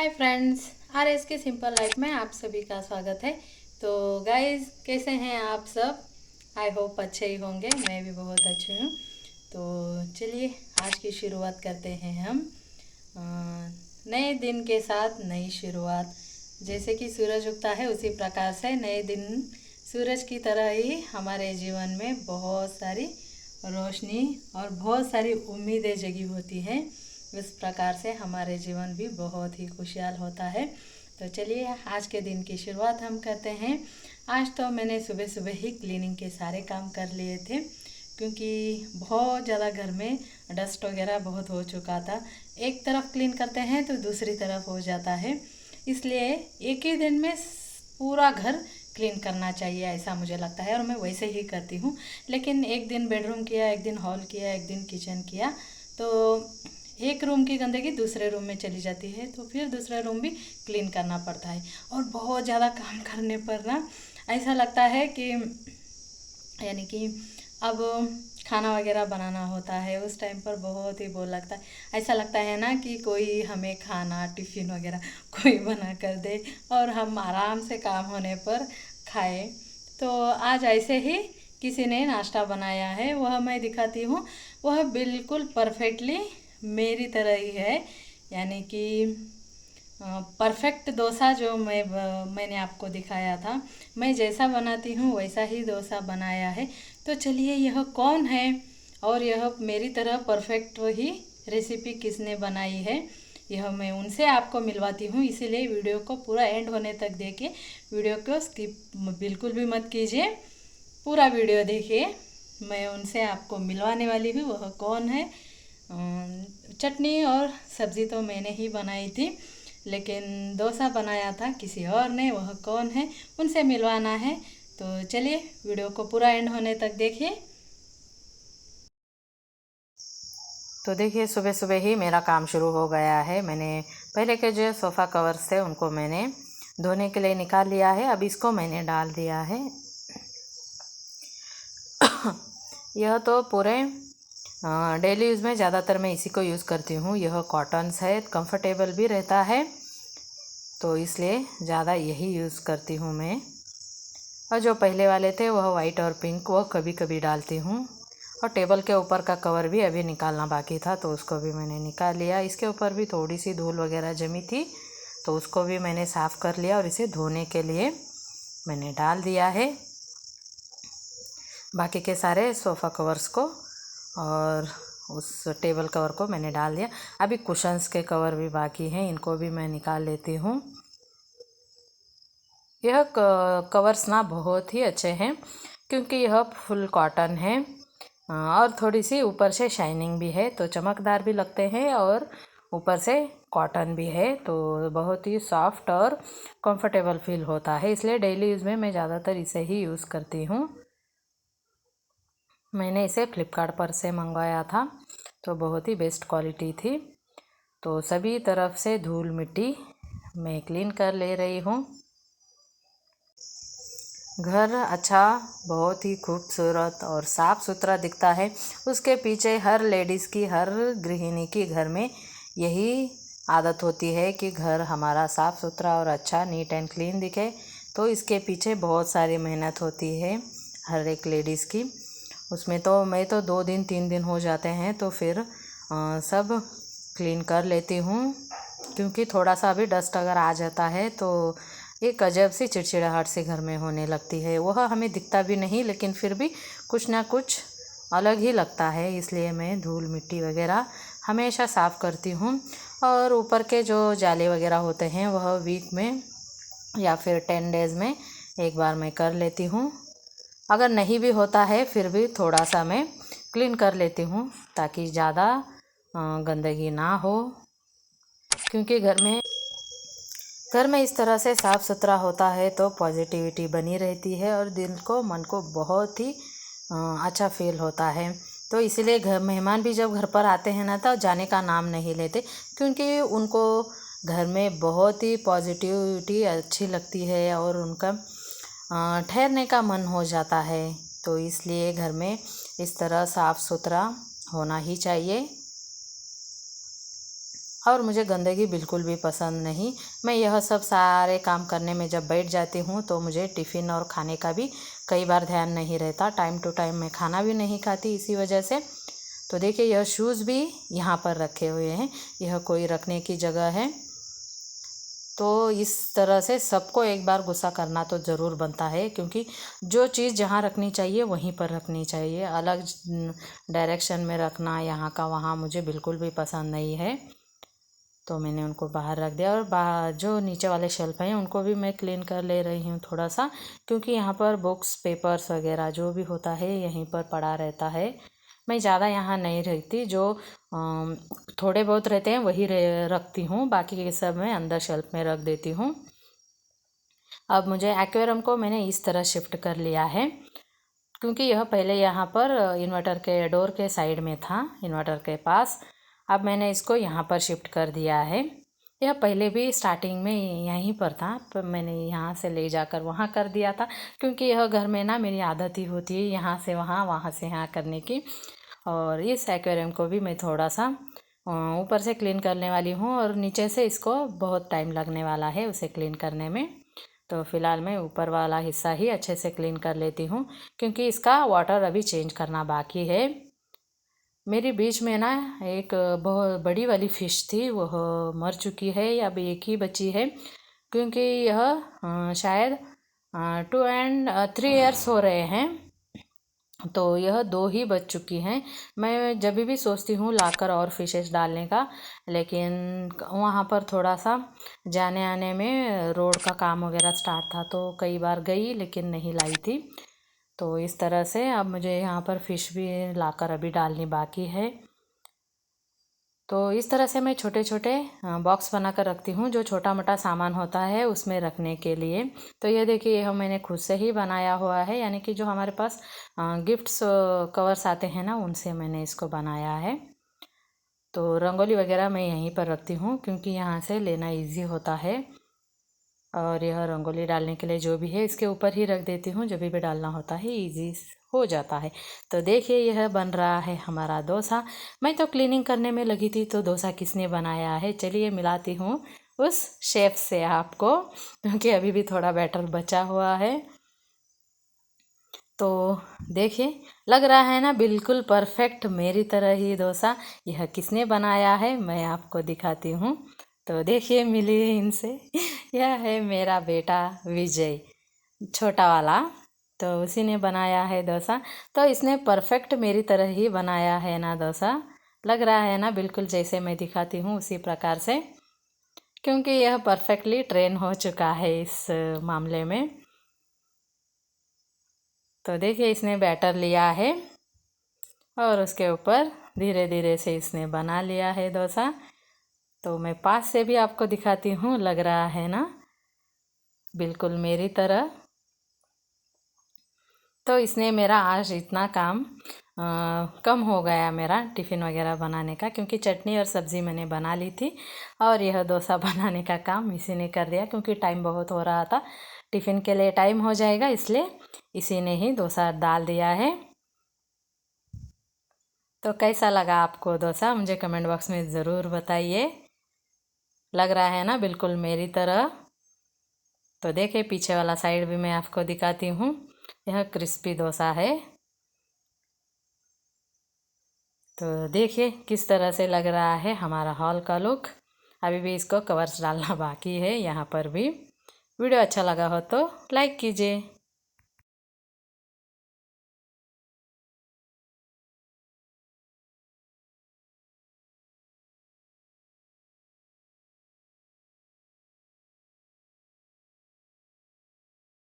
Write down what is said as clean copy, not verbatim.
Hi friends, R S के simple life में आप सभी का स्वागत है। तो गाइस, कैसे हैं आप सब? आई होप अच्छे ही होंगे। मैं भी बहुत अच्छी हूँ। तो चलिए आज की शुरुआत करते हैं हम अ, नए दिन के साथ नई शुरुआत। जैसे कि सूरज उगता है उसी प्रकार से नए दिन सूरज की तरह ही हमारे जीवन में बहुत सारी रोशनी और बहुत सारी उम्मीदें जगी होती हैं। इस प्रकार से हमारे जीवन भी बहुत ही खुशहाल होता है। तो चलिए आज के दिन की शुरुआत हम करते हैं। आज तो मैंने सुबह सुबह ही क्लीनिंग के सारे काम कर लिए थे, क्योंकि बहुत ज़्यादा घर में डस्ट वगैरह बहुत हो चुका था। एक तरफ क्लीन करते हैं तो दूसरी तरफ हो जाता है, इसलिए एक ही दिन में पूरा घर क्लीन करना चाहिए, ऐसा मुझे लगता है और मैं वैसे ही करती हूँ। लेकिन एक दिन बेडरूम किया, एक दिन हॉल किया, एक दिन किचन किया, तो एक रूम की गंदगी दूसरे रूम में चली जाती है, तो फिर दूसरा रूम भी क्लीन करना पड़ता है। और बहुत ज़्यादा काम करने पर ना ऐसा लगता है कि यानी कि अब खाना वगैरह बनाना होता है, उस टाइम पर बहुत ही बोर लगता है। ऐसा लगता है ना कि कोई हमें खाना टिफ़िन वगैरह कोई बना कर दे और हम आराम से काम होने पर खाएं। तो आज ऐसे ही किसी ने नाश्ता बनाया है, वह मैं दिखाती हूँ। वह बिल्कुल परफेक्टली मेरी तरह ही है, यानी कि परफेक्ट डोसा जो मैंने आपको दिखाया था, मैं जैसा बनाती हूँ वैसा ही डोसा बनाया है। तो चलिए यह कौन है और यह मेरी तरह परफेक्ट ही रेसिपी किसने बनाई है, यह मैं उनसे आपको मिलवाती हूँ। इसीलिए वीडियो को पूरा एंड होने तक देखिए, वीडियो को स्किप बिल्कुल भी मत कीजिए, पूरा वीडियो देखिए। मैं उनसे आपको मिलवाने वाली हूँ, वह कौन है। चटनी और सब्ज़ी तो मैंने ही बनाई थी, लेकिन डोसा बनाया था किसी और ने, वह कौन है उनसे मिलवाना है। तो चलिए वीडियो को पूरा एंड होने तक देखिए। तो देखिए सुबह सुबह ही मेरा काम शुरू हो गया है। मैंने पहले के जो सोफ़ा कवर्स थे उनको मैंने धोने के लिए निकाल लिया है। अब इसको मैंने डाल दिया है। यह तो पूरे डेली यूज़ में ज़्यादातर मैं इसी को यूज़ करती हूँ। यह कॉटन्स है, कंफर्टेबल भी रहता है, तो इसलिए ज़्यादा यही यूज़ करती हूँ मैं। और जो पहले वाले थे वह वाइट और पिंक, वह कभी कभी डालती हूँ। और टेबल के ऊपर का कवर भी अभी निकालना बाकी था, तो उसको भी मैंने निकाल लिया। इसके ऊपर भी थोड़ी सी धूल वगैरह जमी थी, तो उसको भी मैंने साफ़ कर लिया और इसे धोने के लिए मैंने डाल दिया है। बाकी के सारे सोफ़ा कवर्स को और उस टेबल कवर को मैंने डाल दिया। अभी कुशन्स के कवर भी बाकी हैं, इनको भी मैं निकाल लेती हूँ। यह कवर्स ना बहुत ही अच्छे हैं, क्योंकि यह फुल कॉटन है और थोड़ी सी ऊपर से शाइनिंग भी है, तो चमकदार भी लगते हैं और ऊपर से कॉटन भी है, तो बहुत ही सॉफ्ट और कंफर्टेबल फील होता है। इसलिए डेली यूज़ में मैं ज़्यादातर इसे ही यूज़ करती हूँ। मैंने इसे फ्लिपकार्ट पर से मंगवाया था, तो बहुत ही बेस्ट क्वालिटी थी। तो सभी तरफ से धूल मिट्टी मैं क्लीन कर ले रही हूँ। घर अच्छा, बहुत ही खूबसूरत और साफ़ सुथरा दिखता है। उसके पीछे हर लेडीज़ की, हर गृहिणी की घर में यही आदत होती है कि घर हमारा साफ़ सुथरा और अच्छा, नीट एंड क्लीन दिखे। तो इसके पीछे बहुत सारी मेहनत होती है हर एक लेडीज़ की। उसमें तो मैं तो 2 दिन 3 दिन हो जाते हैं, तो फिर सब क्लीन कर लेती हूँ, क्योंकि थोड़ा सा भी डस्ट अगर आ जाता है तो एक अजब सी चिड़चिड़ाहट से घर में होने लगती है। वह हमें दिखता भी नहीं, लेकिन फिर भी कुछ ना कुछ अलग ही लगता है। इसलिए मैं धूल मिट्टी वगैरह हमेशा साफ़ करती हूँ। और ऊपर के जो जाले वगैरह होते हैं वह वीक में या फिर 10 डेज़ में एक बार मैं कर लेती हूँ। अगर नहीं भी होता है फिर भी थोड़ा सा मैं क्लीन कर लेती हूँ, ताकि ज़्यादा गंदगी ना हो। क्योंकि घर में इस तरह से साफ़ सुथरा होता है तो पॉजिटिविटी बनी रहती है और दिल को, मन को बहुत ही अच्छा फील होता है। तो इसीलिए घर मेहमान भी जब घर पर आते हैं ना, तो जाने का नाम नहीं लेते, क्योंकि उनको घर में बहुत ही पॉजिटिविटी अच्छी लगती है और उनका ठहरने का मन हो जाता है। तो इसलिए घर में इस तरह साफ़ सुथरा होना ही चाहिए। और मुझे गंदगी बिल्कुल भी पसंद नहीं। मैं यह सब सारे काम करने में जब बैठ जाती हूँ तो मुझे टिफ़िन और खाने का भी कई बार ध्यान नहीं रहता। टाइम टू टाइम मैं खाना भी नहीं खाती इसी वजह से। तो देखिए यह शूज़ भी यहाँ पर रखे हुए हैं, यह कोई रखने की जगह है। तो इस तरह से सबको एक बार गुस्सा करना तो ज़रूर बनता है, क्योंकि जो चीज़ जहाँ रखनी चाहिए वहीं पर रखनी चाहिए। अलग डायरेक्शन में रखना यहाँ का वहाँ मुझे बिल्कुल भी पसंद नहीं है। तो मैंने उनको बाहर रख दिया और जो नीचे वाले शेल्फ हैं उनको भी मैं क्लीन कर ले रही हूँ थोड़ा सा, क्योंकि यहाँ पर बुक्स पेपर्स वगैरह जो भी होता है यहीं पर पड़ा रहता है। मैं ज़्यादा यहाँ नहीं रहती, जो थोड़े बहुत रहते हैं वही रखती हूँ, बाकी के सब मैं अंदर शेल्फ में रख देती हूँ। अब मुझे एक्वेरियम को मैंने इस तरह शिफ्ट कर लिया है, क्योंकि यह पहले यहाँ पर इन्वर्टर के डोर के साइड में था, इन्वर्टर के पास। अब मैंने इसको यहाँ पर शिफ्ट कर दिया है। यह पहले भी स्टार्टिंग में यहीं पर था, पर मैंने यहाँ से ले जाकर वहाँ कर दिया था, क्योंकि यह घर में ना मेरी आदत ही होती है यहाँ से वहाँ, वहाँ से यहाँ करने की। और इस एक्वेरियम को भी मैं थोड़ा सा ऊपर से क्लीन करने वाली हूँ, और नीचे से इसको बहुत टाइम लगने वाला है उसे क्लीन करने में। तो फ़िलहाल मैं ऊपर वाला हिस्सा ही अच्छे से क्लीन कर लेती हूँ, क्योंकि इसका वाटर अभी चेंज करना बाकी है। मेरी बीच में ना एक बहुत बड़ी वाली फ़िश थी, वह मर चुकी है, अब एक ही बची है, क्योंकि यह शायद 2 and 3 ईयर्स हो रहे हैं, तो यह 2 ही बच चुकी हैं। मैं जब भी सोचती हूँ लाकर और फिशेस डालने का, लेकिन वहाँ पर थोड़ा सा जाने आने में रोड का काम वगैरह स्टार्ट था, तो कई बार गई लेकिन नहीं लाई थी। तो इस तरह से अब मुझे यहाँ पर फ़िश भी लाकर अभी डालनी बाकी है। तो इस तरह से मैं छोटे छोटे बॉक्स बना कर रखती हूँ, जो छोटा मोटा सामान होता है उसमें रखने के लिए। तो ये देखिए यह मैंने खुद से ही बनाया हुआ है, यानी कि जो हमारे पास गिफ्ट्स कवर्स आते हैं ना, उनसे मैंने इसको बनाया है। तो रंगोली वगैरह मैं यहीं पर रखती हूँ, क्योंकि यहाँ से लेना इजी होता है। और यह रंगोली डालने के लिए जो भी है इसके ऊपर ही रख देती हूँ, जब भी डालना होता है इजी हो जाता है। तो देखिए यह बन रहा है हमारा डोसा। मैं तो क्लीनिंग करने में लगी थी, तो डोसा किसने बनाया है, चलिए मिलाती हूँ उस शेफ से आपको, क्योंकि अभी भी थोड़ा बैटर बचा हुआ है। तो देखिए लग रहा है ना बिल्कुल परफेक्ट मेरी तरह ही डोसा। यह किसने बनाया है मैं आपको दिखाती हूँ। तो देखिए मिली इनसे यह है मेरा बेटा विजय, छोटा वाला, तो उसी ने बनाया है डोसा। तो इसने परफेक्ट मेरी तरह ही बनाया है ना डोसा। लग रहा है ना बिल्कुल जैसे मैं दिखाती हूँ उसी प्रकार से, क्योंकि यह परफेक्टली ट्रेन हो चुका है इस मामले में। तो देखिए इसने बैटर लिया है और उसके ऊपर धीरे धीरे से इसने बना लिया है डोसा। तो मैं पास से भी आपको दिखाती हूँ, लग रहा है ना बिल्कुल मेरी तरह। तो इसने मेरा आज इतना काम कम हो गया मेरा टिफ़िन वगैरह बनाने का, क्योंकि चटनी और सब्ज़ी मैंने बना ली थी, और यह डोसा बनाने का काम इसी ने कर दिया, क्योंकि टाइम बहुत हो रहा था, टिफ़िन के लिए टाइम हो जाएगा, इसलिए इसी ने ही डोसा डाल दिया है। तो कैसा लगा आपको डोसा, मुझे कमेंट बॉक्स में ज़रूर बताइए। लग रहा है ना बिल्कुल मेरी तरह। तो देखिए पीछे वाला साइड भी मैं आपको दिखाती हूँ, यह क्रिस्पी डोसा है। तो देखिए किस तरह से लग रहा है हमारा हॉल का लुक। अभी भी इसको कवर्स डालना बाकी है यहाँ पर भी। वीडियो अच्छा लगा हो तो लाइक कीजिए।